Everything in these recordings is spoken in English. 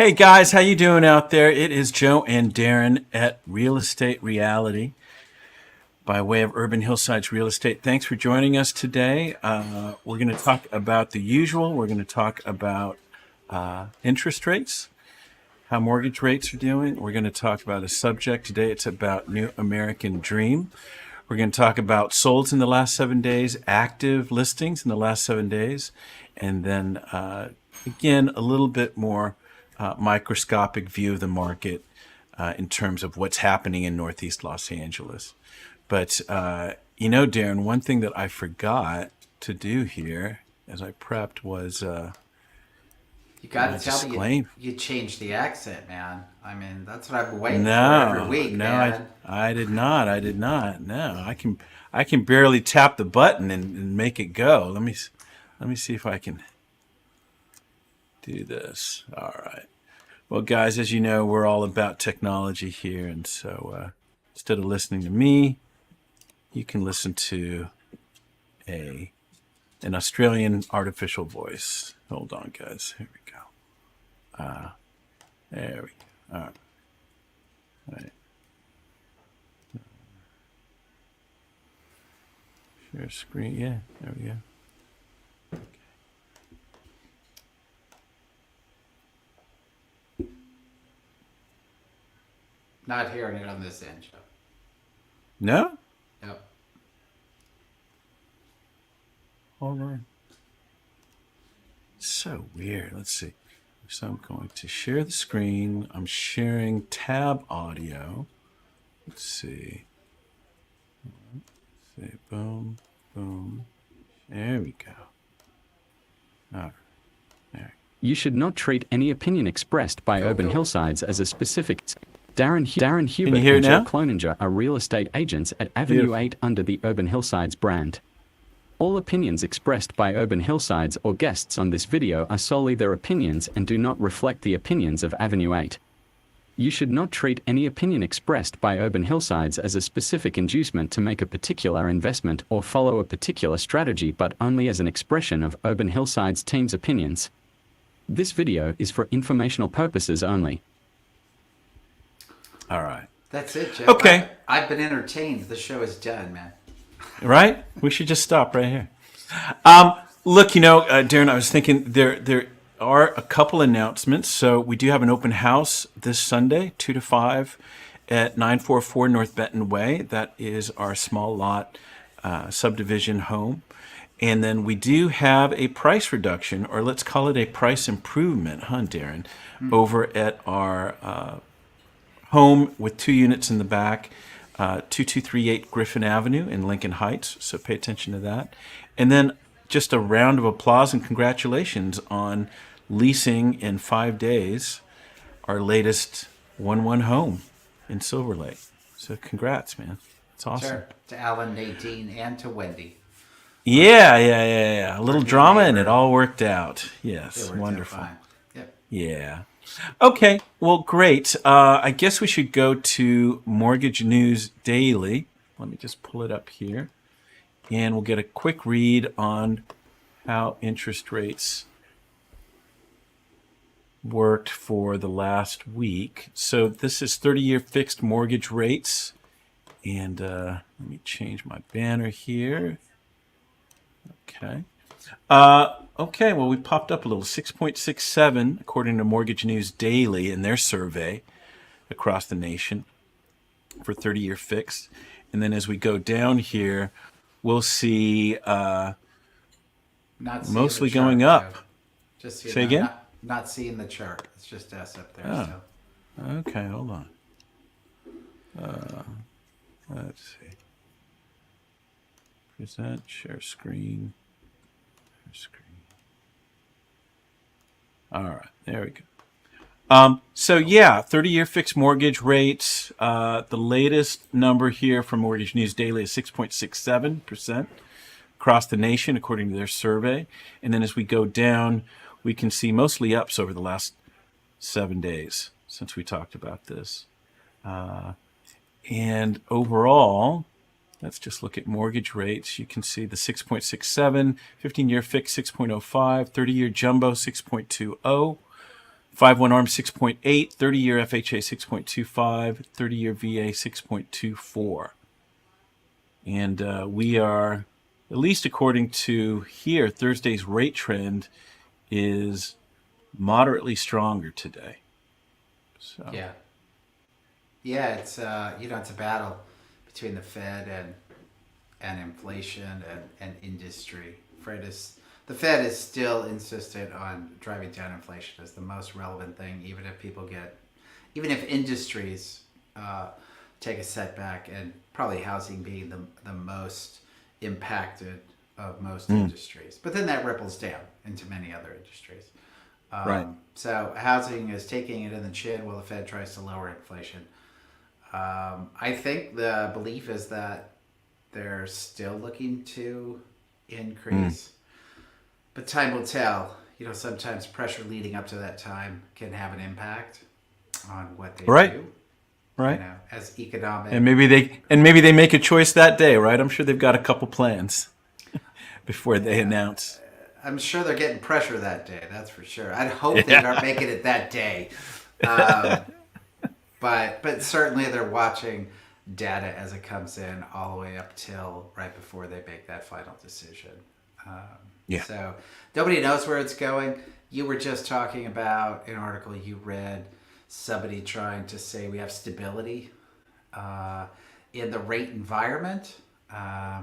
Hey guys, how you doing out there? It is Joe and Darren at Real Estate Reality by way of Urban Hillsides Real Estate. Thanks for joining us today. We're going to talk about the usual. We're going to talk about interest rates, how mortgage rates are doing. We're going to talk about a subject today. It's about New American Dream. We're going to talk about solds in the last 7 days, active listings in the last 7 days, and then again, a little bit more microscopic view of the market in terms of what's happening in Northeast Los Angeles. But, Darren, one thing that I forgot to do here as I prepped was You got to tell me disclaim. you changed the accent, man. I mean, that's what I've been waiting for every No, week, no, man. I did not. I did not. No, I can barely tap the button and make it go. Let me see if I can do this. All right. Well, guys, as you know, we're all about technology here, and so instead of listening to me, you can listen to an Australian artificial voice. Hold on, guys. Here we go. There we go. All right. Share screen. Yeah, there we go. Not hearing it on this end, Joe. No? Yep. Hold on. So weird. Let's see. So I'm going to share the screen. I'm sharing tab audio. Let's see. Let's see. Boom, boom. There we go. All right. There. You should not treat any opinion expressed by Urban Hillsides as a specific. Darren Hubert hear it and Joe now? Cloninger are real estate agents at Avenue Beautiful. 8 under the Urban Hillsides brand. All opinions expressed by Urban Hillsides or guests on this video are solely their opinions and do not reflect the opinions of Avenue 8. You should not treat any opinion expressed by Urban Hillsides as a specific inducement to make a particular investment or follow a particular strategy, but only as an expression of Urban Hillsides team's opinions. This video is for informational purposes only. All right. That's it, Joe. Okay. I've been entertained. The show is done, man. Right? We should just stop right here. Look, Darren, I was thinking there are a couple announcements. So we do have an open house this Sunday, 2 to 5 at 944 North Benton Way. That is our small lot subdivision home. And then we do have a price reduction, or let's call it a price improvement, Darren, over at our home with 2 units in the back, 2238 Griffin Avenue in Lincoln Heights. So pay attention to that. And then just a round of applause and congratulations on leasing in 5 days our latest 1-1 home in Silver Lake. So congrats, man. It's awesome. Sure. To Alan, Nadine, and to Wendy. Yeah. A little drama and it all worked out. Yes, It worked out wonderful. fine. Yep. Yeah. Okay, well, great. I guess we should go to Mortgage News Daily. Let me just pull it up here. And we'll get a quick read on how interest rates worked for the last week. So this is 30-year fixed mortgage rates. And let me change my banner here. Okay. Okay, well, we popped up a little. 6.67, according to Mortgage News Daily in their survey across the nation for 30-year fixed. And then as we go down here, we'll see Not seeing mostly the chart, going up. Joe. Just so you Say know, again? Not seeing the chart. It's just us up there. Oh. So. Okay, hold on. Let's see. Present, share screen. Screen. All right, there we go. So yeah, 30-year fixed mortgage rates. The latest number here from Mortgage News Daily is 6.67% across the nation, according to their survey. And then as we go down, we can see mostly ups over the last 7 days since we talked about this. And overall, let's just look at mortgage rates. You can see the 6.67, 15-year fixed 6.05, 30-year jumbo 6.20, 5-1 ARM 6.8, 30-year FHA 6.25, 30-year VA 6.24. And we are, at least according to here, Thursday's rate trend is moderately stronger today. So Yeah. Yeah, it's it's a battle between the Fed and inflation and industry. The Fed is still insistent on driving down inflation as the most relevant thing, even if industries take a setback, and probably housing being the most impacted of most industries. But then that ripples down into many other industries. Right. So housing is taking it in the chin while the Fed tries to lower inflation. I think the belief is that they're still looking to increase, but time will tell. Sometimes pressure leading up to that time can have an impact on what they do. Right. As economic, And maybe they make a choice that day, right? I'm sure they've got a couple plans before they announce. I'm sure they're getting pressure that day. That's for sure. I'd hope they aren't making it that day. But certainly they're watching data as it comes in all the way up till right before they make that final decision. So nobody knows where it's going. You were just talking about an article you read, somebody trying to say we have stability in the rate environment. I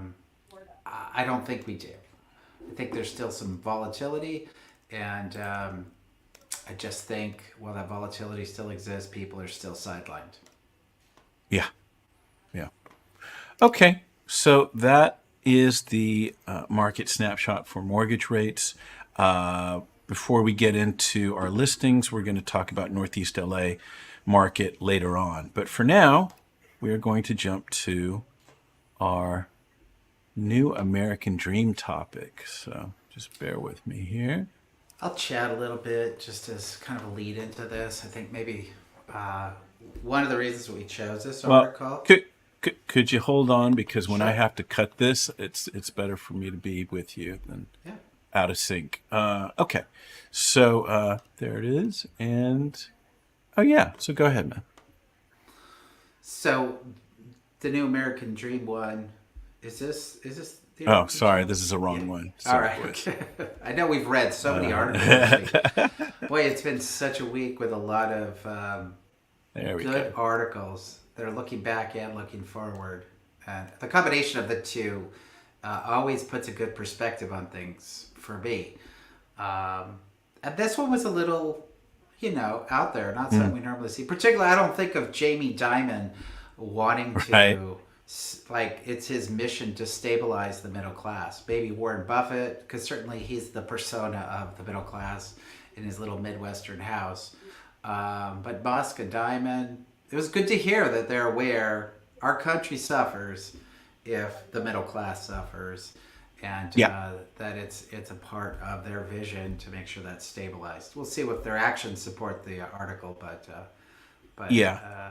don't think we do. I think there's still some volatility, and I just think while that volatility still exists, people are still sidelined. Yeah. Okay, so that is the market snapshot for mortgage rates. Before we get into our listings, we're going to talk about Northeast LA market later on. But for now, we are going to jump to our new American Dream topic. So just bear with me here. I'll chat a little bit just as kind of a lead into this. I think maybe one of the reasons we chose this article. Could you hold on, because when I have to cut this, it's better for me to be with you than out of sync. Okay, so there it is, and so go ahead, man. So the new American Dream one, is this the Oh, sorry, this is the wrong one. Sorry, all right. I know we've read so many articles. Boy, it's been such a week with a lot of good articles that are looking back and looking forward. And the combination of the two always puts a good perspective on things for me. And this one was a little, out there, not something we normally see. Particularly, I don't think of Jamie Dimon wanting to, like, it's his mission to stabilize the middle class. Maybe Warren Buffett, because certainly he's the persona of the middle class in his little Midwestern house. But Musk and Dimon, it was good to hear that they're aware our country suffers if the middle class suffers, and that it's a part of their vision to make sure that's stabilized. We'll see if their actions support the article, but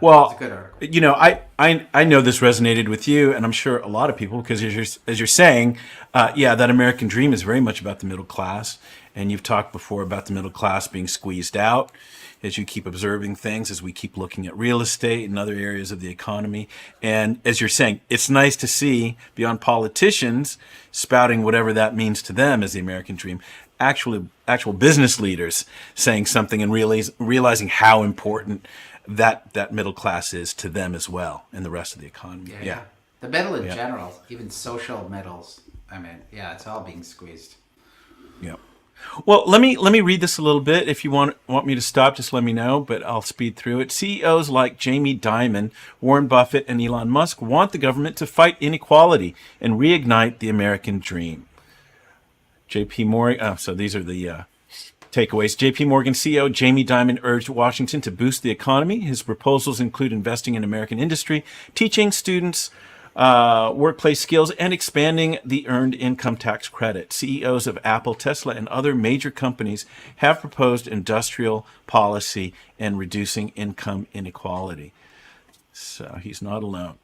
well, it's a good article. I know this resonated with you, and I'm sure a lot of people, because as you're saying, that American Dream is very much about the middle class, and you've talked before about the middle class being squeezed out as you keep observing things, as we keep looking at real estate and other areas of the economy. And as you're saying, it's nice to see, beyond politicians spouting whatever that means to them as the American Dream, actual business leaders saying something and realizing how important that middle class is to them as well and the rest of the economy. Yeah. The middle in general, even social middles. I mean, it's all being squeezed. Yeah. Well, let me read this a little bit. If you want me to stop, just let me know, but I'll speed through it. CEOs like Jamie Dimon, Warren Buffett, and Elon Musk want the government to fight inequality and reignite the American dream. JP Morgan, so these are the takeaways. JP Morgan CEO Jamie Dimon urged Washington to boost the economy. His proposals include investing in American industry, teaching students workplace skills, and expanding the earned income tax credit. CEOs of Apple, Tesla, and other major companies have proposed industrial policy and reducing income inequality. So he's not alone.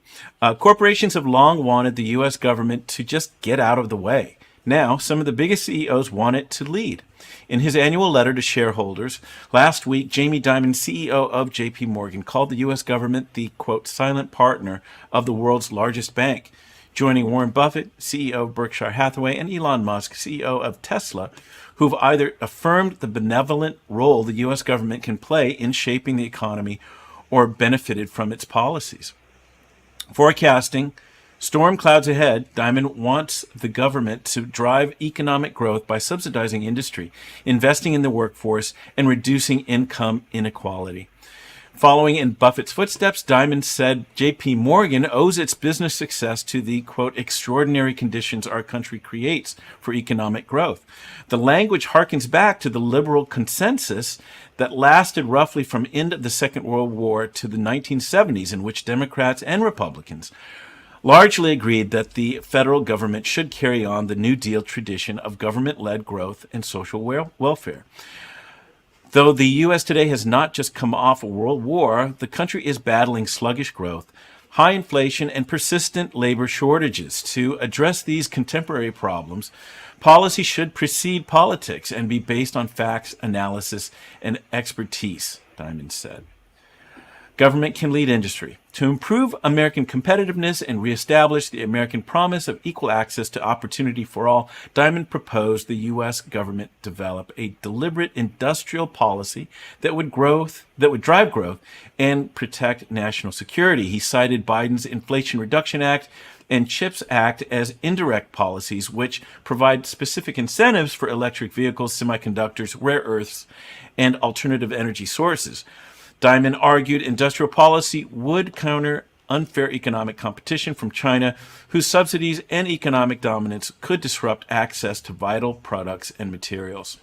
Corporations have long wanted the U.S. government to just get out of the way. Now, some of the biggest CEOs want it to lead. In his annual letter to shareholders, last week, Jamie Dimon, CEO of JP Morgan, called the U.S. government the, quote, silent partner of the world's largest bank, joining Warren Buffett, CEO of Berkshire Hathaway, and Elon Musk, CEO of Tesla, who've either affirmed the benevolent role the U.S. government can play in shaping the economy or benefited from its policies. Forecasting storm clouds ahead, Dimon wants the government to drive economic growth by subsidizing industry, investing in the workforce, and reducing income inequality. Following in Buffett's footsteps, Dimon said JP Morgan owes its business success to the, quote, extraordinary conditions our country creates for economic growth. The language harkens back to the liberal consensus that lasted roughly from end of the Second World War to the 1970s, in which Democrats and Republicans largely agreed that the federal government should carry on the New Deal tradition of government-led growth and social welfare. Though the U.S. today has not just come off a world war, the country is battling sluggish growth, high inflation, and persistent labor shortages. To address these contemporary problems, policy should precede politics and be based on facts, analysis, and expertise, Dimon said. Government can lead industry. To improve American competitiveness and reestablish the American promise of equal access to opportunity for all, Dimon proposed the U.S. government develop a deliberate industrial policy that would drive growth and protect national security. He cited Biden's Inflation Reduction Act and CHIPS Act as indirect policies, which provide specific incentives for electric vehicles, semiconductors, rare earths, and alternative energy sources. Dimon argued industrial policy would counter unfair economic competition from China, whose subsidies and economic dominance could disrupt access to vital products and materials.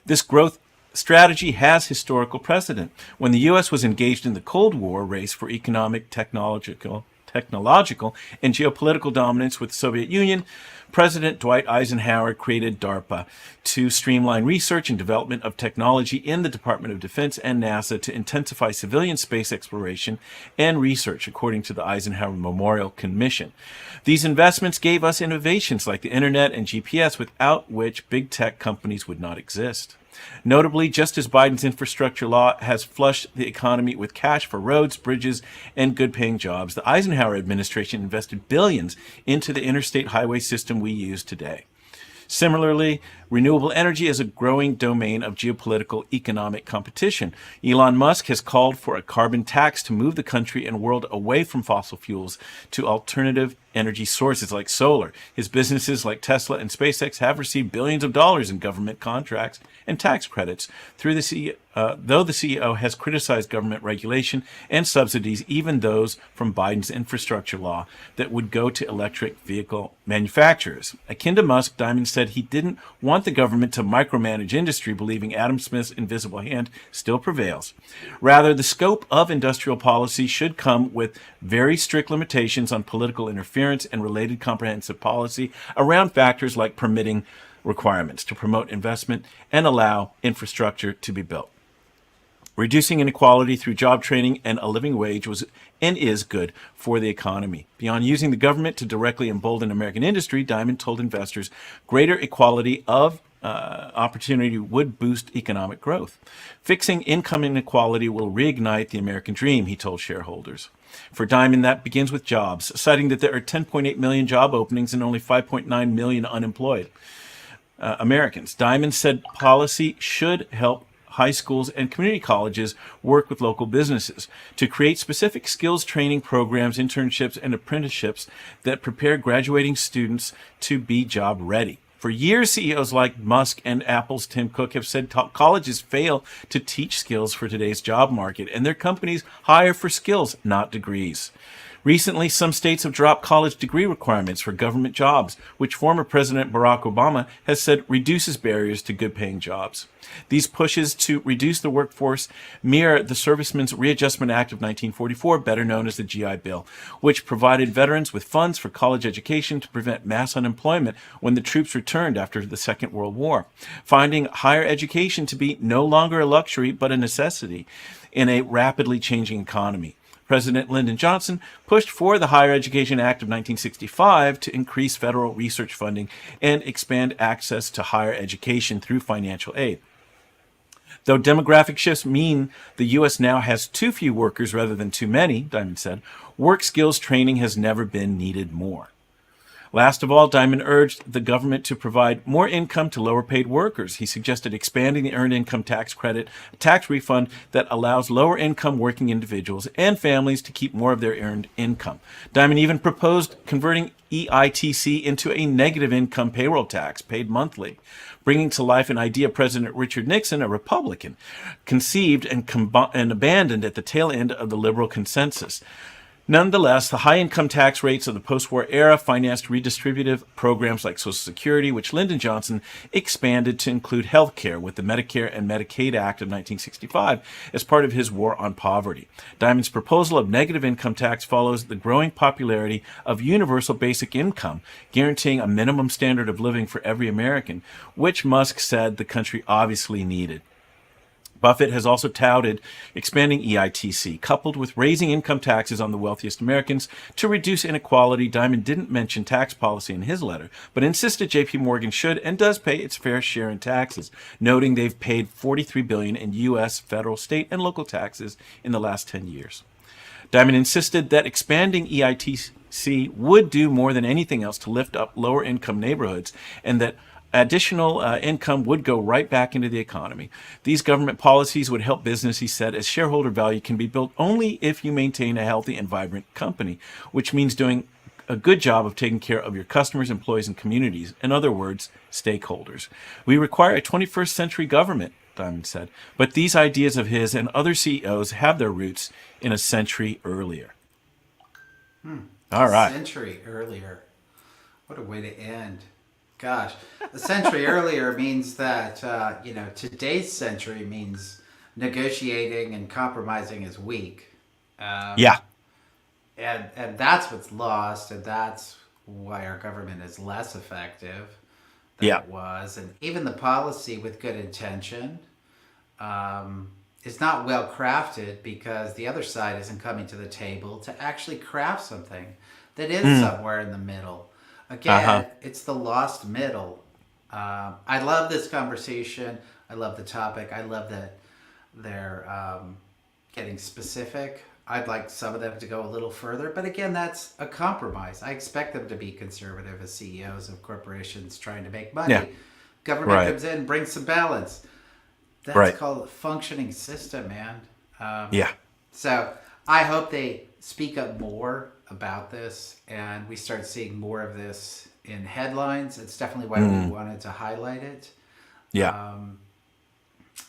This growth strategy has historical precedent. When the U.S. was engaged in the Cold War race for economic, technological, and geopolitical dominance with the Soviet Union, President Dwight Eisenhower created DARPA to streamline research and development of technology in the Department of Defense and NASA to intensify civilian space exploration and research, according to the Eisenhower Memorial Commission. These investments gave us innovations like the Internet and GPS, without which big tech companies would not exist. Notably, just as Biden's infrastructure law has flushed the economy with cash for roads, bridges, and good-paying jobs, the Eisenhower administration invested billions into the interstate highway system we use today. Similarly, renewable energy is a growing domain of geopolitical economic competition. Elon Musk has called for a carbon tax to move the country and world away from fossil fuels to alternative energy sources like solar. His businesses like Tesla and SpaceX have received billions of dollars in government contracts and tax credits through the CEO, though the CEO has criticized government regulation and subsidies, even those from Biden's infrastructure law, that would go to electric vehicle manufacturers. Akin to Musk, Dimon said he didn't want the government to micromanage industry, believing Adam Smith's invisible hand still prevails. Rather, the scope of industrial policy should come with very strict limitations on political interference and related comprehensive policy around factors like permitting requirements to promote investment and allow infrastructure to be built. Reducing inequality through job training and a living wage was and is good for the economy. Beyond using the government to directly embolden American industry, Dimon told investors greater equality of opportunity would boost economic growth. Fixing income inequality will reignite the American dream, he told shareholders. For Dimon, that begins with jobs, citing that there are 10.8 million job openings and only 5.9 million unemployed Americans. Dimon said policy should help high schools and community colleges work with local businesses to create specific skills training programs, internships, and apprenticeships that prepare graduating students to be job ready. For years, CEOs like Musk and Apple's Tim Cook have said colleges fail to teach skills for today's job market, and their companies hire for skills, not degrees. Recently, some states have dropped college degree requirements for government jobs, which former President Barack Obama has said reduces barriers to good-paying jobs. These pushes to reduce the workforce mirror the Servicemen's Readjustment Act of 1944, better known as the GI Bill, which provided veterans with funds for college education to prevent mass unemployment when the troops returned after the Second World War, finding higher education to be no longer a luxury but a necessity in a rapidly changing economy. President Lyndon Johnson pushed for the Higher Education Act of 1965 to increase federal research funding and expand access to higher education through financial aid. Though demographic shifts mean the U.S. now has too few workers rather than too many, Diamond said, work skills training has never been needed more. Last of all, Diamond urged the government to provide more income to lower-paid workers. He suggested expanding the Earned Income Tax Credit, a tax refund that allows lower-income working individuals and families to keep more of their earned income. Diamond even proposed converting EITC into a negative income payroll tax paid monthly, bringing to life an idea President Richard Nixon, a Republican, conceived and abandoned at the tail end of the liberal consensus. Nonetheless, the high income tax rates of the post-war era financed redistributive programs like Social Security, which Lyndon Johnson expanded to include health care with the Medicare and Medicaid Act of 1965 as part of his war on poverty. Diamond's proposal of negative income tax follows the growing popularity of universal basic income, guaranteeing a minimum standard of living for every American, which Musk said the country obviously needed. Buffett has also touted expanding EITC, coupled with raising income taxes on the wealthiest Americans to reduce inequality. Diamond didn't mention tax policy in his letter, but insisted J.P. Morgan should and does pay its fair share in taxes, noting they've paid $43 billion in U.S. federal, state, and local taxes in the last 10 years. Diamond insisted that expanding EITC would do more than anything else to lift up lower-income neighborhoods, and that additional income would go right back into the economy. These government policies would help business, he said, as shareholder value can be built only if you maintain a healthy and vibrant company, which means doing a good job of taking care of your customers, employees, and communities. In other words, stakeholders. We require a 21st century government, Diamond said, but these ideas of his and other CEOs have their roots in a century earlier. All right. A century earlier. What a way to end. Gosh, a century earlier means that, today's century means negotiating and compromising is weak. Yeah. And that's what's lost, and that's why our government is less effective than it was. And even the policy with good intention is not well crafted because the other side isn't coming to the table to actually craft something that is somewhere in the middle. Again, it's the lost middle. I love this conversation. I love the topic. I love that they're getting specific. I'd like some of them to go a little further. But again, that's a compromise. I expect them to be conservative as CEOs of corporations trying to make money. Yeah. Government comes in, brings some balance. That's called a functioning system, man. So I hope they speak up more about this and we start seeing more of this in headlines. It's definitely why we wanted to highlight it.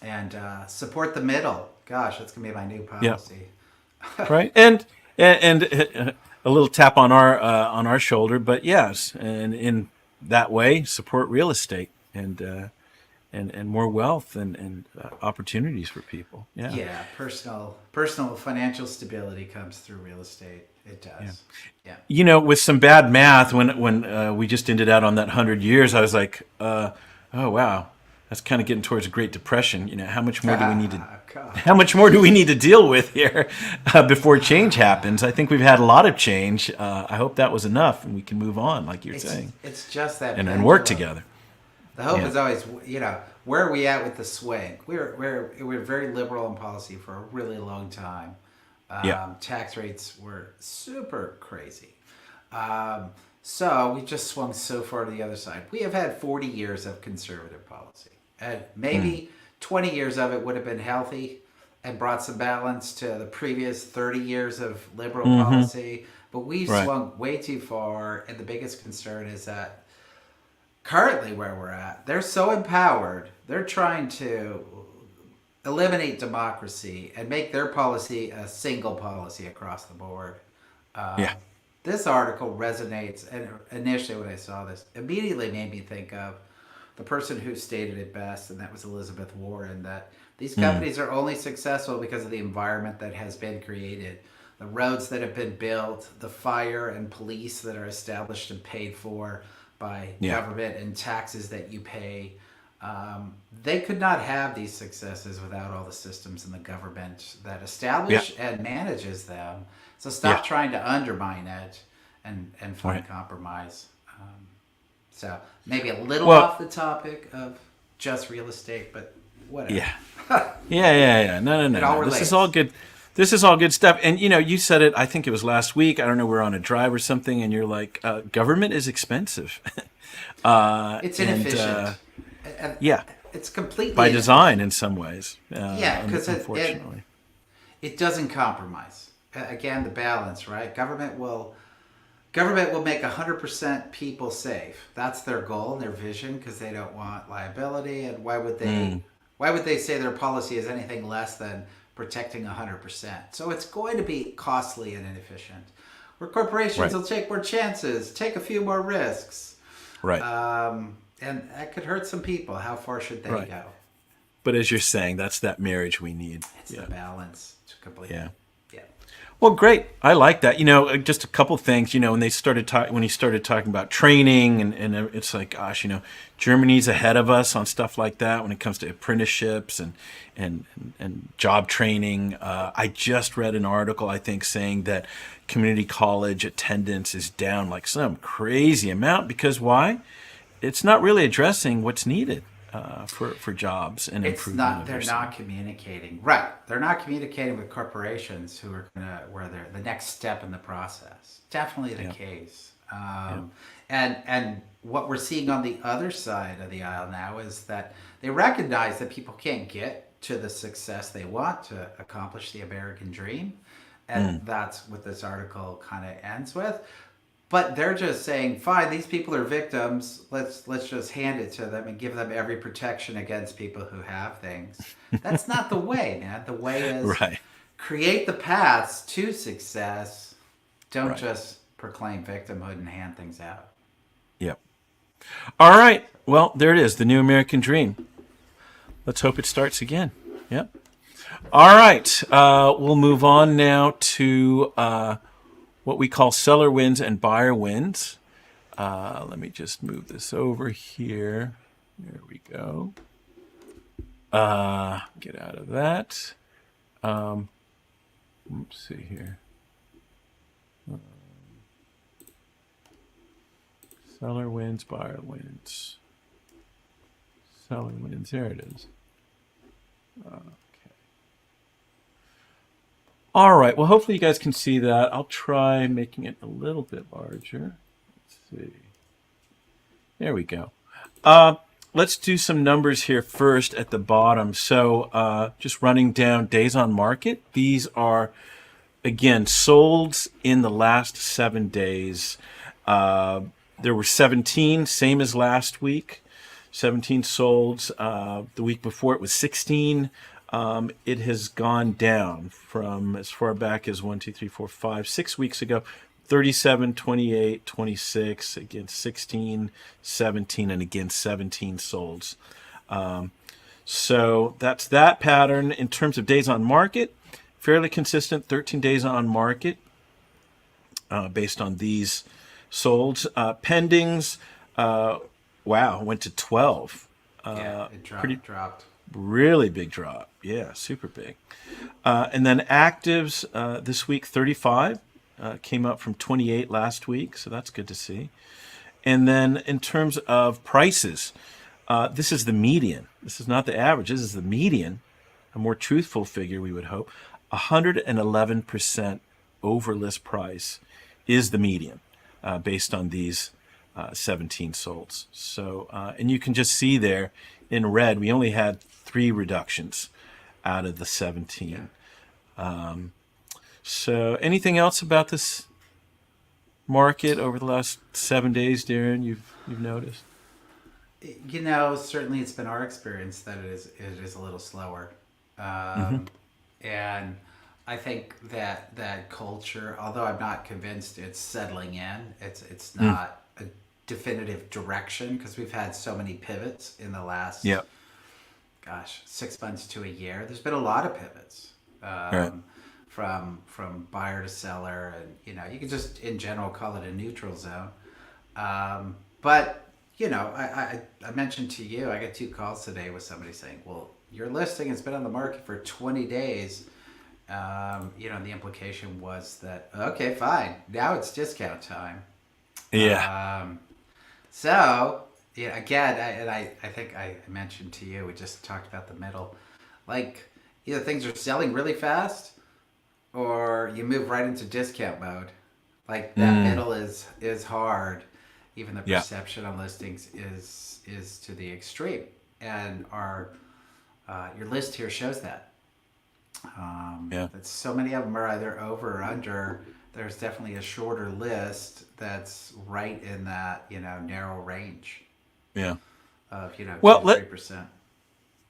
And support the middle. Gosh, that's gonna be my new policy. Right. And a little tap on our shoulder, but yes, and in that way support real estate and more wealth and opportunities for people. Yeah, personal financial stability comes through real estate. It does. Yeah. With some bad math, when we just ended out on that 100 years, I was like, oh wow, that's kind of getting towards a Great Depression. How much more do we need to? How much more do we need to deal with here before change happens? I think we've had a lot of change. I hope that was enough, and we can move on, like you're saying. It's just that and work together. The hope is always, where are we at with the swing? We're very liberal in policy for a really long time. Tax rates were super crazy. So we just swung so far to the other side. We have had 40 years of conservative policy. And maybe 20 years of it would have been healthy and brought some balance to the previous 30 years of liberal policy. But we've swung way too far. And the biggest concern is that currently where we're at, they're so empowered. They're trying to eliminate democracy and make their policy a single policy across the board. This article resonates, and initially when I saw this, immediately made me think of the person who stated it best, and that was Elizabeth Warren, that these companies are only successful because of the environment that has been created, the roads that have been built, the fire and police that are established and paid for by government, and taxes that you pay. They could not have these successes without all the systems in the government that Yeah. establish and manages them. So Yeah. stop trying to undermine it and find Right. compromise. So maybe a little Well, off the topic of just real estate, but whatever. yeah. Yeah. No. It all This is relates. all good. This is all good stuff. And you said it. I think it was last week. I don't know. We're on a drive or something, and you're like, "Government is expensive." It's and inefficient. And yeah, it's completely by inefficient. design in some ways. Yeah, because unfortunately, it doesn't compromise. Again, the balance, right? Government will make 100% people safe. That's their goal and their vision because they don't want liability. And why would they? Why would they say their policy is anything less than protecting 100%? So it's going to be costly and inefficient. Where corporations Right. will take more chances, take a few more risks, right. and that could hurt some people. How far should they Right. go? But as you're saying, that's that marriage we need. It's the balance to complete. Yeah. Yeah. Well, great. I like that. Just a couple things. When he started talking about training, and it's like, gosh, Germany's ahead of us on stuff like that when it comes to apprenticeships and job training. I just read an article, I think, saying that community college attendance is down like some crazy amount because why? It's not really addressing what's needed for jobs and It's improvement. not. of They're their not communicating. Right. They're not communicating with corporations where they're the next step in the process. Definitely the case. And what we're seeing on the other side of the aisle now is that they recognize that people can't get to the success they want to accomplish the American dream, and that's what this article kind of ends with. But they're just saying, fine, these people are victims. Let's just hand it to them and give them every protection against people who have things. That's not the way, man. The way is Right. create the paths to success. Don't Right. just proclaim victimhood and hand things out. Yep. All right. Well, there it is, the new American dream. Let's hope it starts again. Yep. All right. We'll move on now to what we call seller wins and buyer wins. Let me just move this over here. There we go. Get out of that. Let's see here. Seller wins, buyer wins. Seller wins. There it is. Okay. All right. Well, hopefully you guys can see that. I'll try making it a little bit larger. Let's see. There we go. Let's do some numbers here first at the bottom. So just running down days on market. These are, again, solds in the last 7 days. There were 17, same as last week. 17 solds. The week before it was 16. It has gone down from as far back as 6 weeks ago. 37, 28, 26, again 16, 17, and again 17 solds. So that's that pattern. In terms of days on market, fairly consistent, 13 days on market based on these solds. Pendings, went to 12. It dropped. Really big drop. Yeah, super big. And then actives this week, 35. Came up from 28 last week, so that's good to see. And then in terms of prices, this is the median. This is not the average. This is the median, a more truthful figure, we would hope. 111% over list price is the median based on these 17 solds. So, and you can just see there in red, we only had 3 reductions out of the 17. So anything else about this market over the last 7 days, Darren, you've noticed? Certainly it's been our experience that it is a little slower. And I think that culture, although I'm not convinced it's settling in, it's not a definitive direction because we've had so many pivots in the last 6 months to a year. There's been a lot of pivots. Right. From buyer to seller, and you can just in general call it a neutral zone. But I mentioned to you, I got 2 calls today with somebody saying, well, your listing has been on the market for 20 days. The implication was that, okay, fine, now it's discount time. Yeah. So, again, I think I mentioned to you, we just talked about the middle. Like, either things are selling really fast or you move right into discount mode. Like, that middle is hard. Even the Yeah. perception on listings is to the extreme. And your list here shows that. Yeah. That so many of them are either over or under. There's definitely a shorter list that's right in that narrow range Yeah. of 2 Well, to 3%.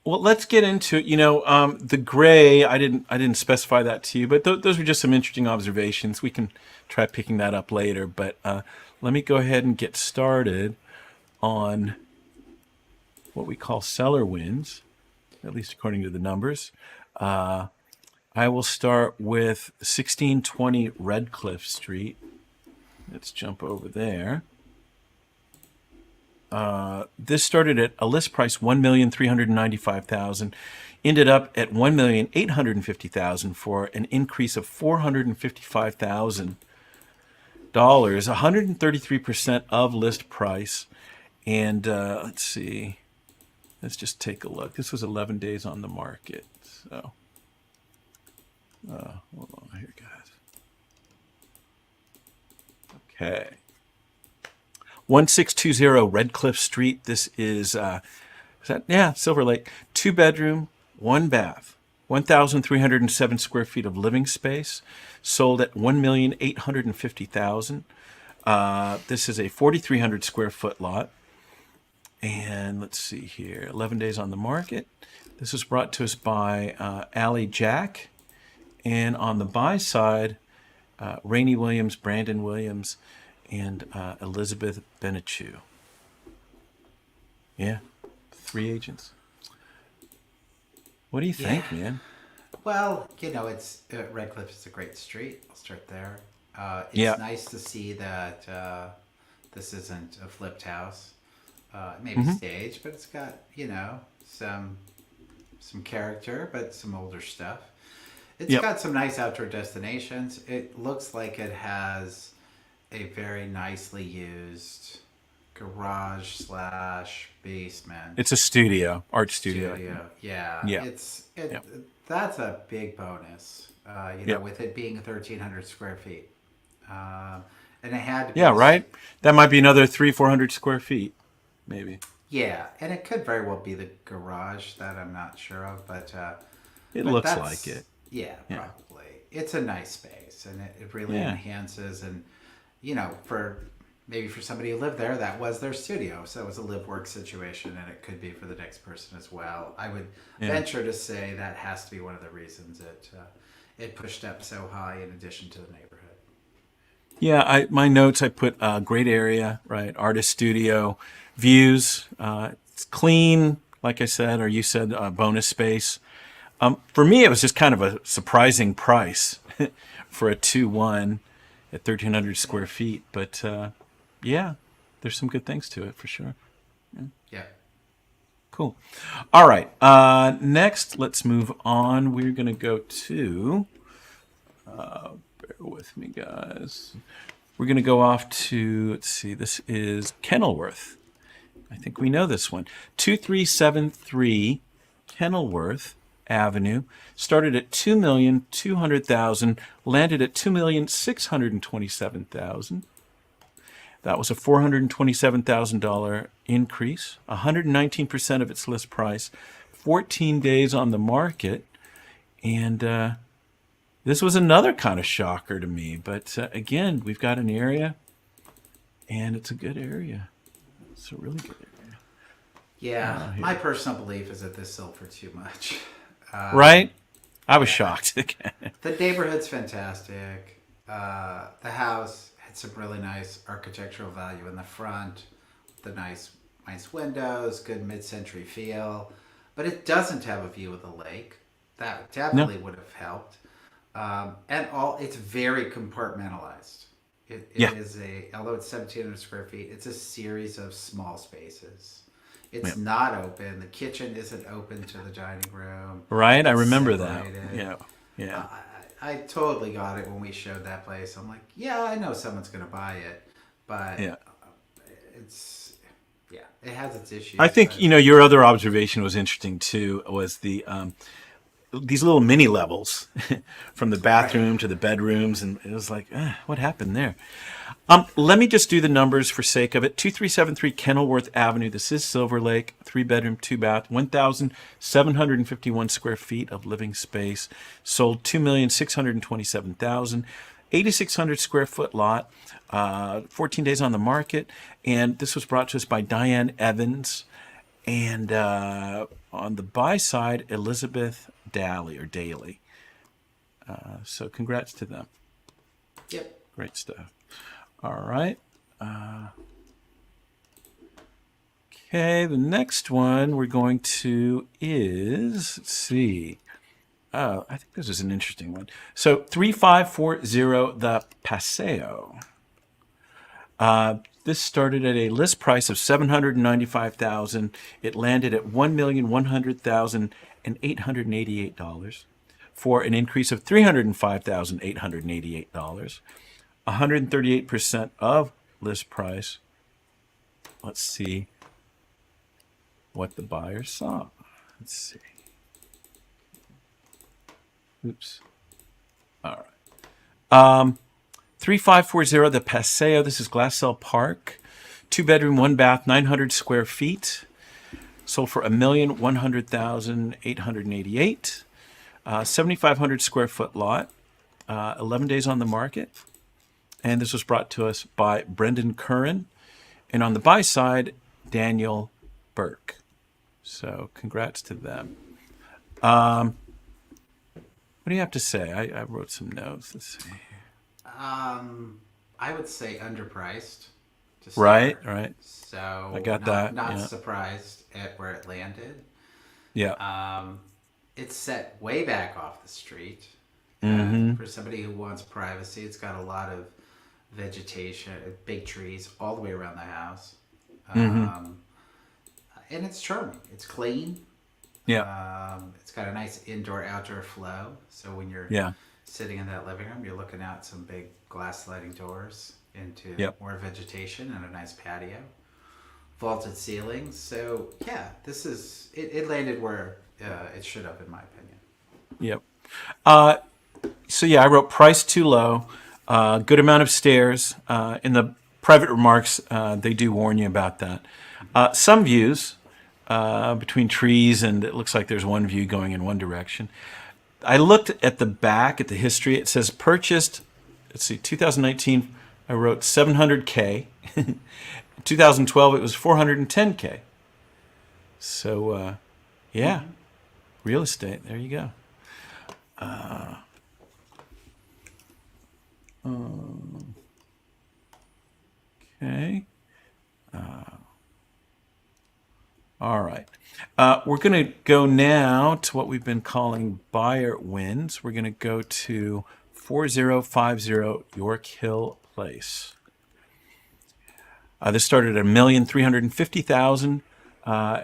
let's get into it. The gray. I didn't specify that to you, but those were just some interesting observations. We can try picking that up later. But let me go ahead and get started on what we call seller wins, at least according to the numbers. I will start with 1620 Redcliffe Street. Let's jump over there. This started at a list price $1,395,000, ended up at $1,850,000 for an increase of $455,000, 133% of list price. And let's see, let's just take a look. This was 11 days on the market, so hold on here, guys. Okay. 1620 Redcliffe Street. This is Silver Lake. 2-bedroom, 1 bath, 1,307 square feet of living space. Sold at $1,850,000. This is a 4,300 square foot lot. And let's see here, 11 days on the market. This was brought to us by Allie Jack. And on the buy side, Rainey Williams, Brandon Williams, and Elizabeth Benichu. Yeah, 3 agents. What do you think, man? Well, it's Redcliffe is a great street. I'll start there. It's nice to see that this isn't a flipped house. Maybe staged, but it's got some character, but some older stuff. It's got some nice outdoor destinations. It looks like it has a very nicely used garage / basement. It's a studio, art studio. Yeah. That's a big bonus. With it being 1,300 square feet, and it had to be right. That might be another 300-400 square feet, maybe. Yeah, and it could very well be the garage that I'm not sure of, but it looks like it. Yeah, probably. It's a nice space, and it really enhances. And for somebody who lived there, that was their studio, so it was a live-work situation, and it could be for the next person as well. I would venture to say that has to be one of the reasons it pushed up so high, in addition to the neighborhood. Yeah, my notes, I put great area, right? Artist studio, views. It's clean, like I said, or you said, bonus space. For me, it was just kind of a surprising price for a 2-1 at 1,300 square feet. But there's some good things to it for sure. Yeah. Cool. All right. Next, let's move on. We're going to go to, bear with me, guys. We're going to go off to, let's see, this is Kenilworth. I think we know this one. 2373 Kenilworth Avenue. Started at $2,200,000, landed at $2,627,000. That was a $427,000 increase, 119% of its list price, 14 days on the market. And this was another kind of shocker to me. But again, we've got an area, and it's a good area. It's a really good area. Yeah, my personal belief is that this sold for too much. Right? I was shocked again. The neighborhood's fantastic. The house had some really nice architectural value in the front, the nice windows, good mid-century feel. But it doesn't have a view of the lake. That definitely would have helped. And it's very compartmentalized. It Yeah. is although it's 1,700 square feet, it's a series of small spaces. It's Yeah. not open. The kitchen isn't open to the dining room. Right? I It's remember that. separated. Yeah. Yeah. I totally got it when we showed that place. I'm like, yeah, I know someone's going to buy it, but Yeah. it's, yeah, it has its issues. I think, but your other observation was interesting too, was these little mini levels from the bathroom to the bedrooms. And it was like, what happened there? Let me just do the numbers for sake of it. 2373 Kenilworth Avenue. This is Silver Lake, 3-bedroom, 2-bath, 1,751 square feet of living space. Sold 2,627,000. 8,600 square foot lot. 14 days on the market. And this was brought to us by Diane Evans. And on the buy side, Elizabeth Daly. So congrats to them. yep. Great stuff. All right. Okay, the next one we're going to is, let's see. Oh, I think this is an interesting one. So 3540 The Paseo. This started at a list price of $795,000. It landed at $1,100,888 for an increase of $305,888. 138% of list price. Let's see what the buyer saw. Let's see. Oops. All right. 3540 The Paseo. This is Glassell Park. 2-bedroom, 1-bath, 900 square feet. Sold for $1,100,888. 7,500 square foot lot. 11 days on the market. And this was brought to us by Brendan Curran. And on the buy side, Daniel Burke. So congrats to them. What do you have to say? I wrote some notes. Let's see. I would say underpriced. To Right, start. right. So I got that, Not yeah. surprised at where it landed. Yeah. It's set way back off the street. For somebody who wants privacy, it's got a lot of vegetation, big trees all the way around the house. And it's charming. It's clean. Yeah. It's got a nice indoor-outdoor flow. So when you're Yeah. sitting in that living room, you're looking out some big glass sliding doors into Yep. more vegetation and a nice patio. Vaulted ceilings. So yeah, it landed where it should have, in my opinion. Yep. So yeah, I wrote price too low. Good amount of stairs. In the private remarks, they do warn you about that. Some views between trees, and it looks like there's one view going in one direction. I looked at the back at the history. It says purchased. Let's see, 2019. I wrote $700K. 2012, it was $410K. So yeah, real estate. There you go. Okay. All right. We're going to go now to what we've been calling buyer wins. We're going to go to 4050 York Hill Place. This started at $1,350,000.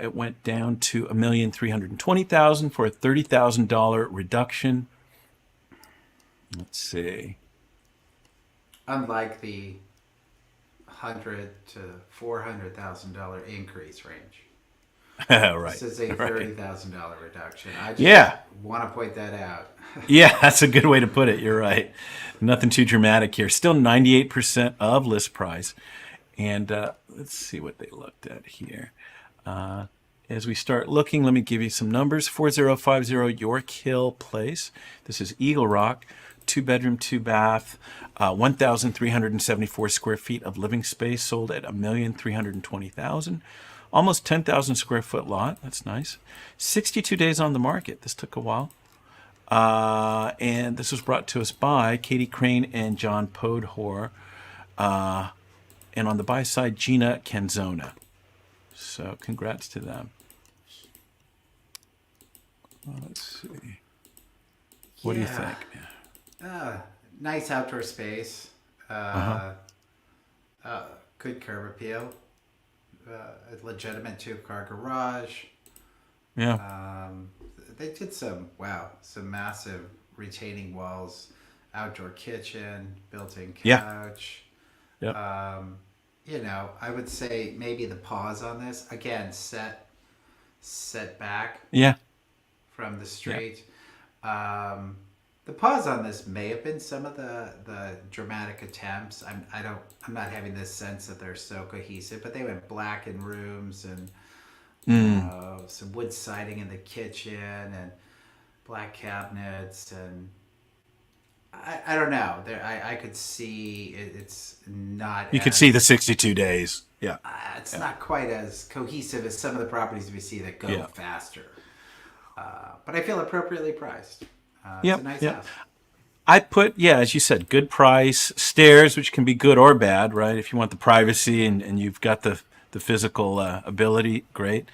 It went down to $1,320,000 for a $30,000 reduction. Let's see. Unlike the $100,000 to $400,000 increase range. Right. This is a $30,000 reduction. I just want to point that out. Yeah, that's a good way to put it. You're right. Nothing too dramatic here. Still 98% of list price. And let's see what they looked at here. As we start looking, let me give you some numbers. 4050 York Hill Place. This is Eagle Rock. 2-bedroom, 2-bath, 1,374 square feet of living space, sold at $1,320,000. Almost 10,000 square foot lot. That's nice. 62 days on the market. This took a while. And this was brought to us by Katie Crane and John Podhor. And on the buy side, Gina Canzona. So congrats to them. Let's see. What do you think? Nice outdoor space. Good curb appeal. A legitimate 2-car garage. Yeah. They did some massive retaining walls, outdoor kitchen, built-in Yeah. couch. Yep. I would say maybe the pause on this again, set back Yeah. from the street. The pause on this may have been some of the dramatic attempts. I'm not having this sense that they're so cohesive, but they went black in rooms and some wood siding in the kitchen and black cabinets, and I don't know. I could see it's not. You could see the 62 days. Yeah. It's not quite as cohesive as some of the properties we see that go faster. But I feel appropriately priced. It's a nice house. I put, as you said, good price, stairs, which can be good or bad, right? If you want the privacy and you've got the physical ability, great.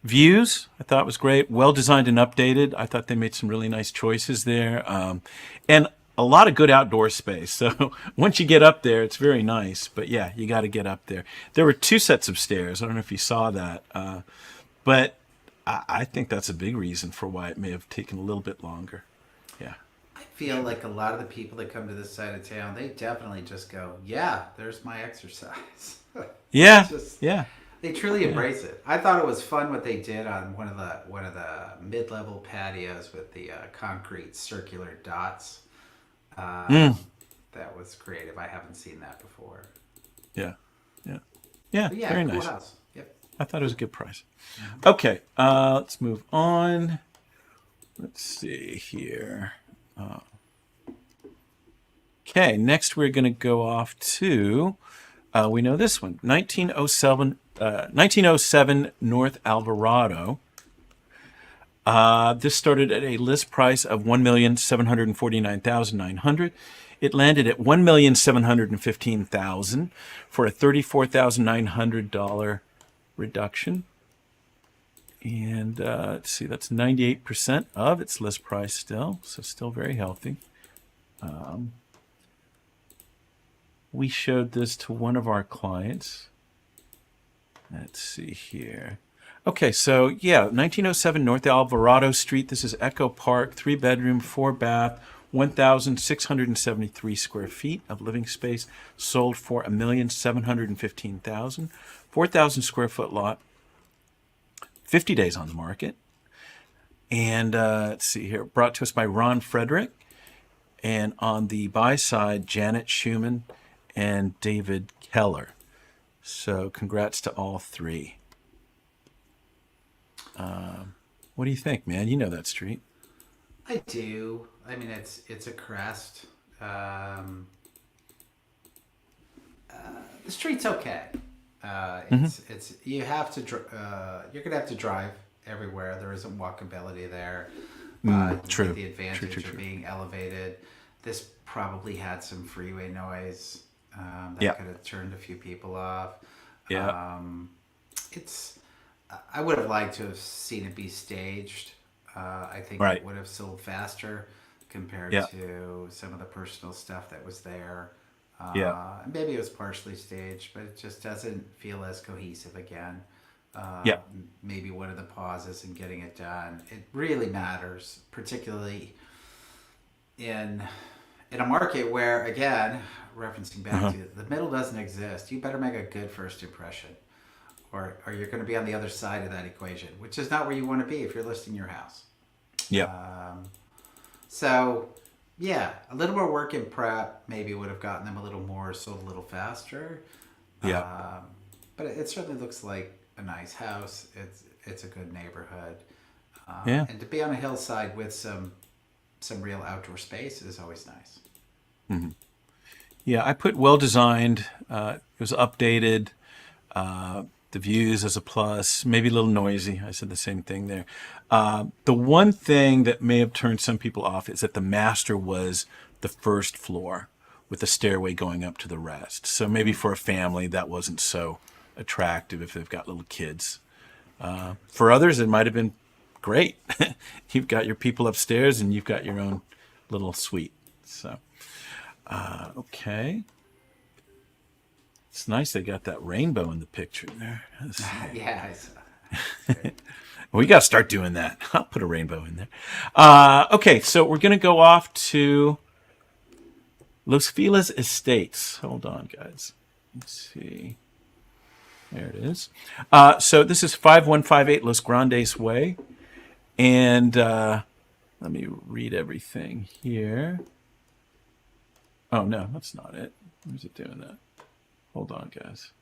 Views, I thought was great. Well designed and updated. I thought they made some really nice choices there. And a lot of good outdoor space. So once you get up there, it's very nice. But yeah, you got to get up there. There were 2 sets of stairs. I don't know if you saw that. But I think that's a big reason for why it may have taken a little bit longer. Yeah. I feel like a lot of the people that come to this side of town, they definitely just go, yeah, there's my exercise. Yeah. Yeah. They truly embrace it. I thought it was fun what they did on one of the mid-level patios with the concrete circular dots. That was creative. I haven't seen that before. Yeah. Yeah, very cool nice. house. Yep. I thought it was a good price. Okay, let's move on. Let's see here. Okay, next we're going to go off to, we know this one, 1907 North Alvarado. This started at a list price of $1,749,900. It landed at $1,715,000 for a $34,900 reduction. And let's see, that's 98% of its list price still, so still very healthy. We showed this to one of our clients. Let's see here. Okay, so 1907 North Alvarado Street. This is Echo Park, 3-bedroom, 4-bath, 1,673 square feet of living space, sold for $1,715,000, 4,000 square foot lot, 50 days on the market. And let's see here, brought to us by Ron Frederick. And on the buy side, Janet Schumann and David Keller. So congrats to all 3. What do you think, man? You know that street. I do. I mean, it's a crest. The street's okay. It's you have to you're gonna have to drive everywhere. There isn't walkability there. True. The advantage of being elevated. This probably had some freeway noise that could have turned a few people off. Yeah. I would have liked to have seen it be staged. I think it would have sold faster compared to some of the personal stuff that was there. Maybe it was partially staged, but it just doesn't feel as cohesive again. Maybe one of the pauses in getting it done. It really matters, particularly in a market where, again, referencing back to the middle doesn't exist. You better make a good first impression, or you're going to be on the other side of that equation, which is not where you want to be if you're listing your house. So, a little more work in prep maybe would have gotten them a little more, sold a little faster. But it certainly looks like a nice house. It's a good neighborhood. And to be on a hillside with some real outdoor space is always nice. Mm-hmm. Yeah, I put well designed. It was updated. The views as a plus, maybe a little noisy. I said the same thing there. The one thing that may have turned some people off is that the master was the first floor with a stairway going up to the rest. So maybe for a family that wasn't so attractive if they've got little kids. For others, it might have been great. You've got your people upstairs and you've got your own little suite. So Okay. It's nice they got that rainbow in the picture there. Yeah, I saw. We got to start doing that. I'll put a rainbow in there. Okay, so we're going to go off to Los Feliz Estates. Hold on, guys. Let's see. There it is. So this is 5158 Los Grandes Way. And let me read everything here. Oh, no, that's not it. Where's it doing that? Hold on, guys.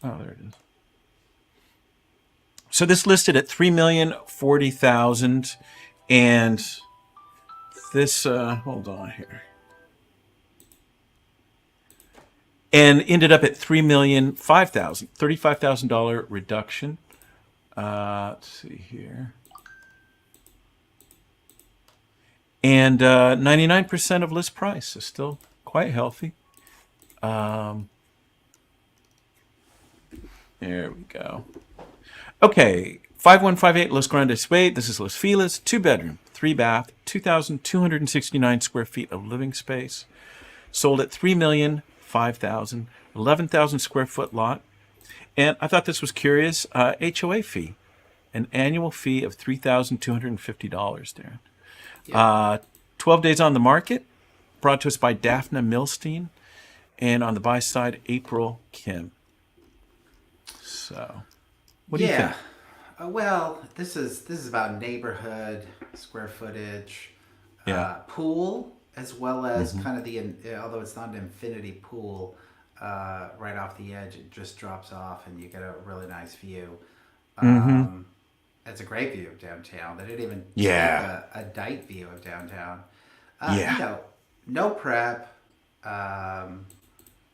Oh, there it is. So this listed at $3,040,000, and this hold on here, and ended up at $3,005,000, $35,000 reduction. Let's see here, and 99% of list price, so still quite healthy. There we go. Okay, 5158 Los Grandes Way. This is Los Feliz, 2-bedroom, 3-bath, 2,269 square feet of living space. Sold at $3,005,000, 11,000 square foot lot. And I thought this was curious. HOA fee, an annual fee of $3,250, Darren. Yeah. 12 days on the market, brought to us by Daphne Milstein, and on the buy side, April Kim. So, what do you think? Well, this is about neighborhood, square footage, pool, as well as kind of although it's not an infinity pool, right off the edge, it just drops off and you get a really nice view. It's a great view of downtown. They didn't even take a night view of downtown. No prep.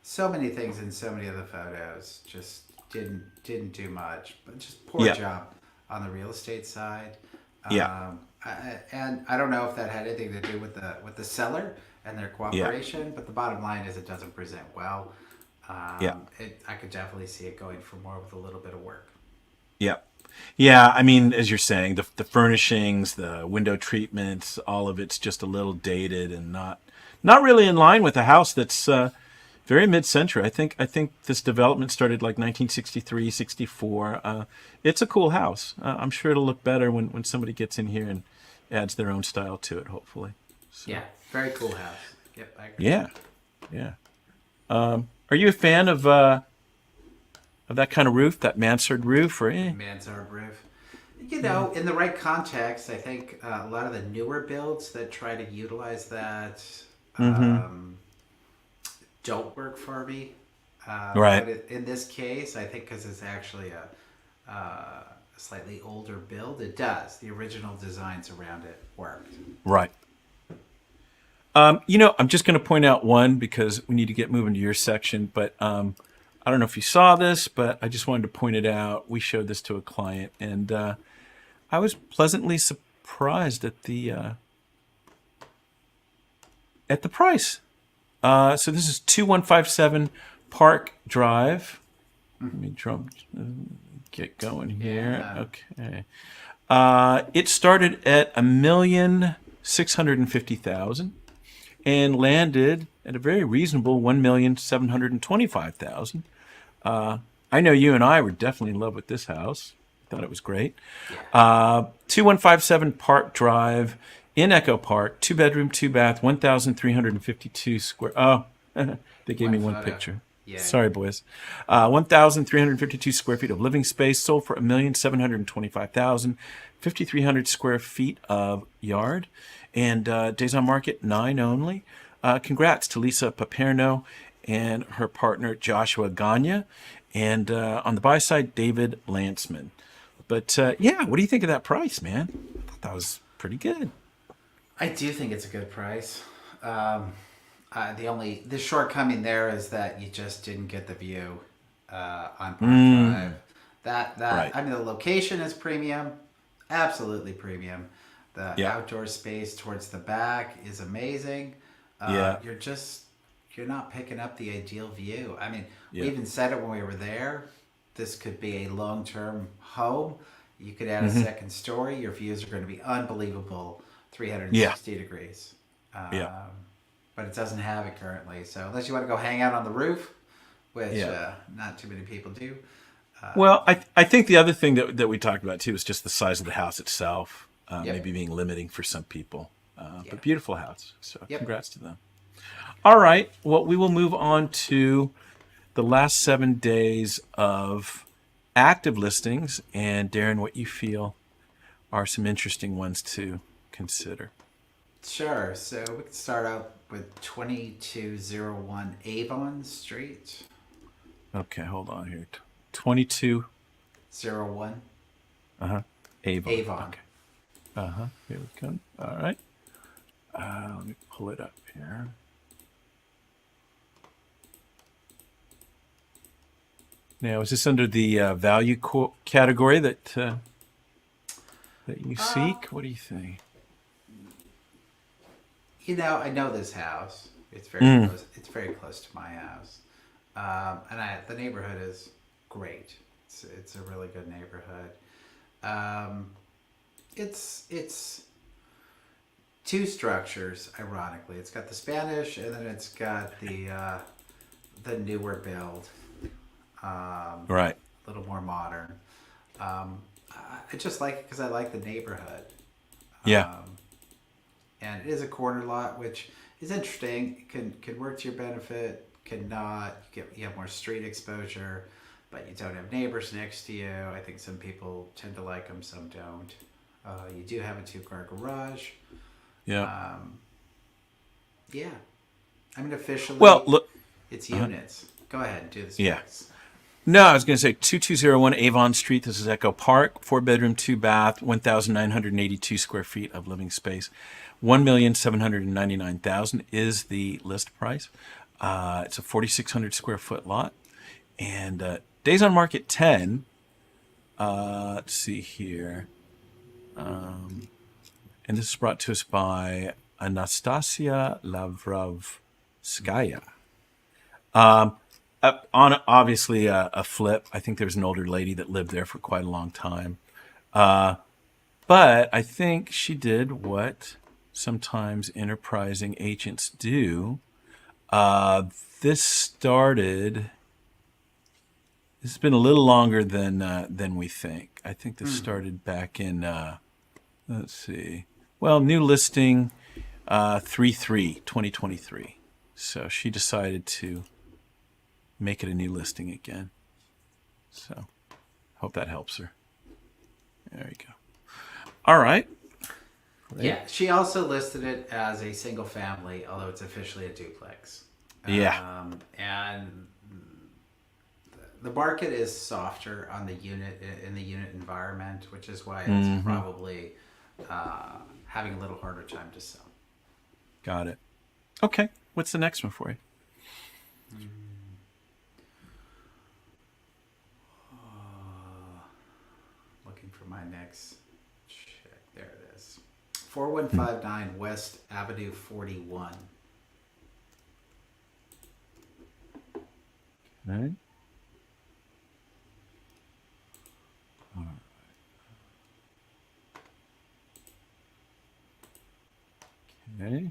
So many things in so many of the photos. Just didn't do much, but just poor job on the real estate side. And I don't know if that had anything to do with the seller and their cooperation, but the bottom line is it doesn't present well. I could definitely see it going for more with a little bit of work. Yeah, I mean, as you're saying, the furnishings, the window treatments, all of it's just a little dated and not really in line with a house that's very mid-century. I think this development started like 1963, 64. It's a cool house. I'm sure it'll look better when somebody gets in here and adds their own style to it, hopefully. So. Yeah, very cool house. Yep, I agree. Yeah. Are you a fan of that kind of roof, that mansard roof, or mansard roof? You know, in the right context, I think a lot of the newer builds that try to utilize that don't work for me. Right. But in this case, I think because it's actually a slightly older build, it does. The original designs around it worked. Right. I'm just going to point out one because we need to get moving to your section, but I don't know if you saw this, but I just wanted to point it out. We showed this to a client, and I was pleasantly surprised at the price. So this is 2157 Park Drive. Let me get going here. Yeah. Okay. It started at $1,650,000 and landed at a very reasonable $1,725,000. I know you and I were definitely in love with this house. Thought it was great. 2157 Park Drive in Echo Park, 2-bedroom, 2-bath, 1,352 square. Oh, they gave me one picture. Yeah. Sorry, boys. 1,352 square feet of living space, sold for $1,725,000, 5,300 square feet of yard, and days on market 9 only. Congrats to Lisa Paperno and her partner Joshua Gagne, and on the buy side, David Lanceman. But what do you think of that price, man? I thought that was pretty good. I do think it's a good price. The shortcoming there is that you just didn't get the view on Park Drive. Right. I mean, the location is premium, absolutely premium. The outdoor space towards the back is amazing. You're not picking up the ideal view. I mean, we even said it when we were there. This could be a long-term home. You could add a second story. Your views are going to be unbelievable, 360 degrees. But it doesn't have it currently. So unless you want to go hang out on the roof, which not too many people do. Well, I think the other thing that we talked about too is just the size of the house itself, maybe being limiting for some people. But beautiful house. So congrats to them. All right. Well, we will move on to the last 7 days of active listings. And Darren, what you feel are some interesting ones to consider. Sure. So we can start out with 2201 Avon Street. Okay, hold on here. 2201. 01. Avon. Avon. Okay. Here we go. All right. Let me pull it up here. Now, is this under the value category that you seek? What do you think? You know, I know this house. It's very close. It's very close to my house, and the neighborhood is great. It's a really good neighborhood. It's two structures. Ironically, it's got the Spanish, and then it's got the newer build. Right. A little more modern. I just like it because I like the neighborhood. And it is a corner lot, which is interesting. It can work to your benefit, cannot. You have more street exposure, but you don't have neighbors next to you. I think some people tend to like them, some don't. You do have a 2-car garage. Yeah. I mean, officially, well, look, it's units. Go ahead and do the specs. Yeah. No, I was going to say 2201 Avon Street. This is Echo Park, 4-bedroom, 2-bath, 1,982 square feet of living space. $1,799,000 is the list price. It's a 4,600 square foot lot, and days on market 10. Let's see here, and this is brought to us by Anastasia Lavrovskaya. On obviously a flip. I think there's an older lady that lived there for quite a long time. But I think she did what sometimes enterprising agents do. This has been a little longer than we think. I think this started back in, let's see. Well, new listing 3/3/2023. So she decided to make it a new listing again. So hope that helps her. There you go. All right. Great. Yeah, she also listed it as a single family, although it's officially a duplex. Yeah. And the market is softer on the unit in the unit environment, which is why it's probably having a little harder time to sell. Got it. Okay. What's the next one for you? Looking for my next check. There it is. 4159 West Avenue 41. Okay. All right. Okay.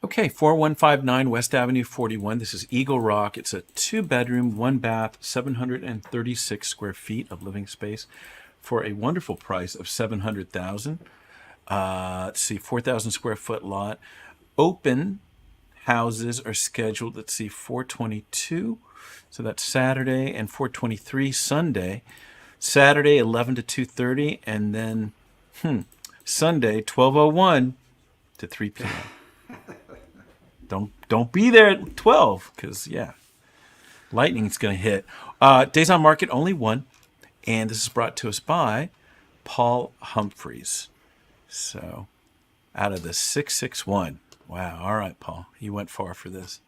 Okay, 4159 West Avenue 41. This is Eagle Rock. It's a 2-bedroom, 1-bath, 736 square feet of living space for a wonderful price of $700,000. Let's see, 4,000 square foot lot. Open houses are scheduled, let's see, 4/22. So that's Saturday, and 4/23 Sunday. Saturday 11 to 2:30, and then Sunday 12:01 to 3 p.m. Don't be there at 12, because lightning's going to hit. Days on market only 1, and this is brought to us by Paul Humphreys. So out of the 661. Wow. All right, Paul, you went far for this.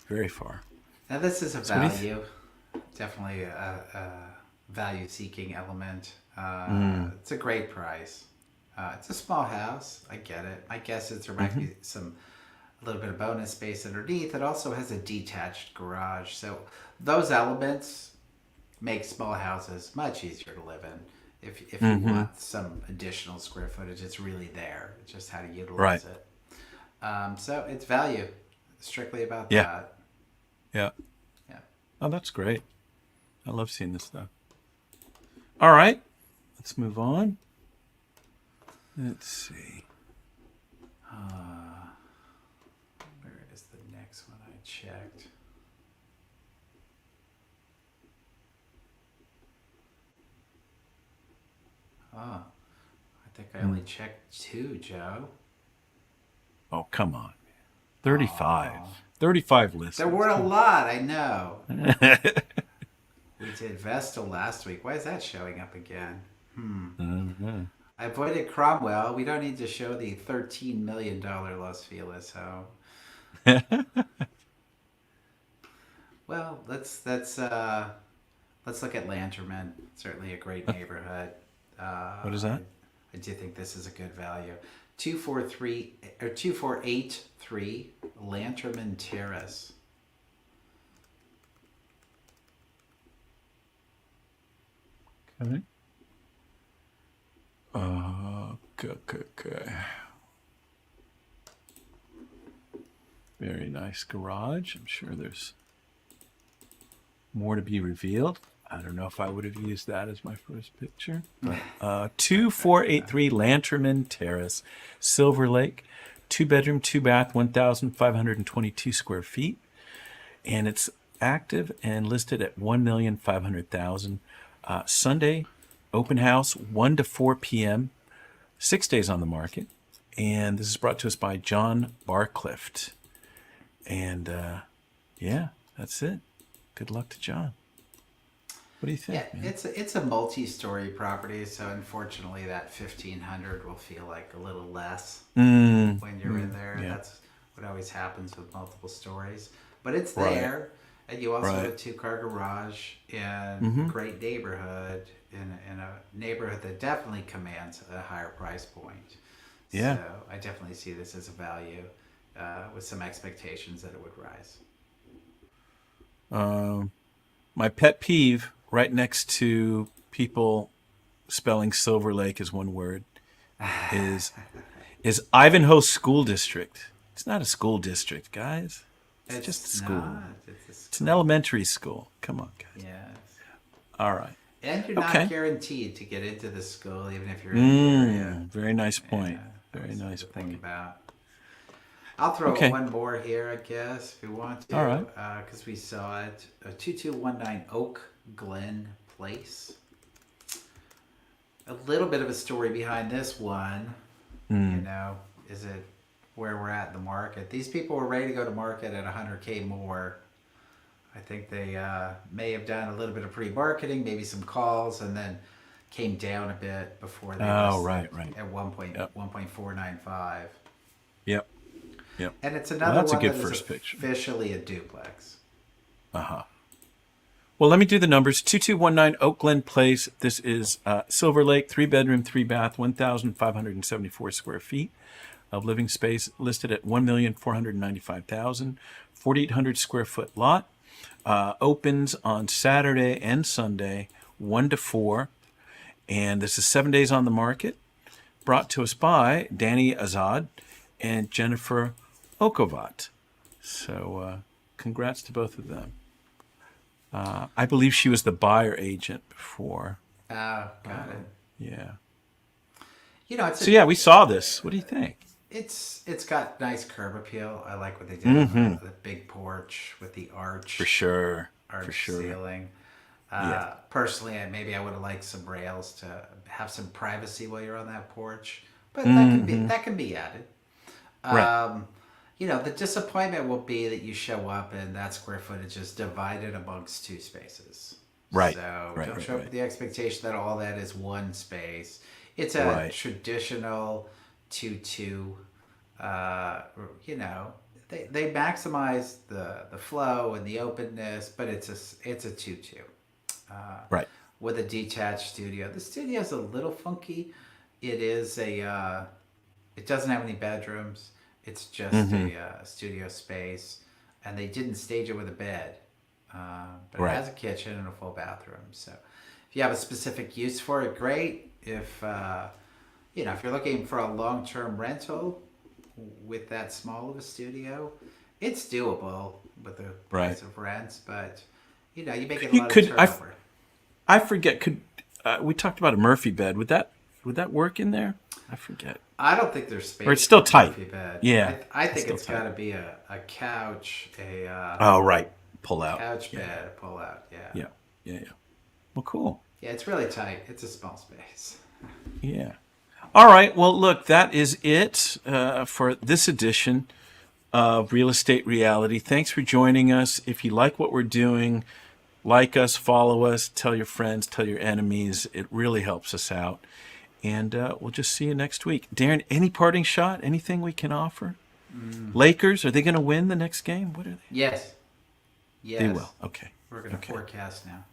Very far. Now this is a value, definitely a value-seeking element. It's a great price. It's a small house. I get it. I guess there might be a little bit of bonus space underneath. It also has a detached garage. So those elements make small houses much easier to live in. If you want some additional square footage, it's really there. It's just how to utilize it. So it's value. Strictly about that. Yeah. Yeah. Oh, that's great. I love seeing this stuff. All right. Let's move on. Let's see. Where is the next one I checked? Oh, I think I only checked 2, Joe. Oh, come on. 35. 35 lists. There were a lot, I know. We did Vestal last week. Why is that showing up again? I avoided Cromwell. We don't need to show the $13 million Los Feliz home. Well, let's look at Lanterman. Certainly a great neighborhood. What is that? I do think this is a good value. 2483 Lanterman Terrace. Okay. Okay. Very nice garage. I'm sure there's more to be revealed. I don't know if I would have used that as my first picture. But 2483 Lanterman Terrace, Silver Lake, 2-bedroom, 2-bath, 1,522 square feet. And it's active and listed at $1,500,000. Sunday, open house, 1 to 4 p.m., 6 days on the market. And this is brought to us by John Barclift. And yeah, that's it. Good luck to John. What do you think? Yeah, man? it's a multi-story property, so unfortunately that 1,500 will feel like a little less when you're in there. Yeah. That's what always happens with multiple stories. But it's there, and you also have a 2-car garage in a great neighborhood, in a neighborhood that definitely commands a higher price point. Yeah. So I definitely see this as a value with some expectations that it would rise. My pet peeve right next to people spelling Silver Lake as one word is Ivanhoe School District. It's not a school district, guys. It's just a school. It's an elementary school. Come on, guys. Yes. All right. And you're not guaranteed to get into the school, even if you're in the area. Very nice point. Yeah, Very nice to point. think about. I'll throw one more here, I guess, if you want to. All right. Because we saw it. 2219 Oak Glen Place. A little bit of a story behind this one. You know, is it where we're at in the market? These people were ready to go to market at $100K more. I think they may have done a little bit of pre-marketing, maybe some calls, and then came down a bit before they right. At 1.495. Yep. And it's another that's one a good that first is picture. officially a duplex. Well, let me do the numbers. 2219 Oak Glen Place. This is Silver Lake, 3-bedroom, 3-bath, 1,574 square feet of living space, listed at $1,495,000, 4,800 square foot lot. Opens on Saturday and Sunday, 1 to 4. And this is 7 days on the market. Brought to us by Danny Azad and Jennifer Okovat. So congrats to both of them. I believe she was the buyer agent before. Got it. Yeah. You know, So we saw this. What do you think? It's got nice curb appeal. I like what they did with the big porch with the arch. For sure. Ceiling. Personally, maybe I would have liked some rails to have some privacy while you're on that porch, but that can be added. Right. You know, the disappointment will be that you show up and that square footage is divided amongst 2 spaces. Right. So don't show up with the expectation that all that is one space. It's a traditional 2-2. You know, they maximize the flow and the openness, but it's a 2-2. Right. With a detached studio. The studio is a little funky. It is it doesn't have any bedrooms. It's just a studio space, and they didn't stage it with a bed. But it has a kitchen and a full bathroom. So if you have a specific use for it, great. If if you're looking for a long-term rental with that small of a studio, it's doable with the price of rents. But you make it a lot of turnover. I forget. We talked about a Murphy bed? Would that work in there? I forget. I don't think there's space. Or it's still tight. Murphy bed. Yeah, I think it's got to be a couch, pull out. Couch bed, pull out. Yeah. Well, cool. Yeah, it's really tight. It's a small space. Yeah. All right. Well, look, that is it for this edition of Real Estate Reality. Thanks for joining us. If you like what we're doing, like us, follow us, tell your friends, tell your enemies. It really helps us out. And we'll just see you next week. Darren, any parting shot? Anything we can offer? Lakers, are they going to win the next game? What are they? Yes. They will. Okay. We're going to forecast now.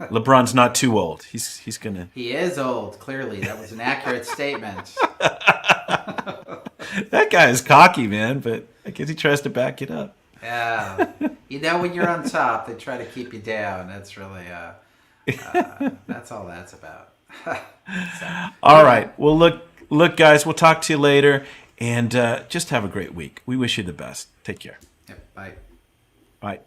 LeBron's not too old. He's going to... He is old, clearly. That was an accurate statement. That guy is cocky, man, but I guess he tries to back it up. Yeah. When you're on top, they try to keep you down. That's really... that's all that's about. All right. Well, look, guys, we'll talk to you later, and just have a great week. We wish you the best. Take care. Yep, bye. Bye.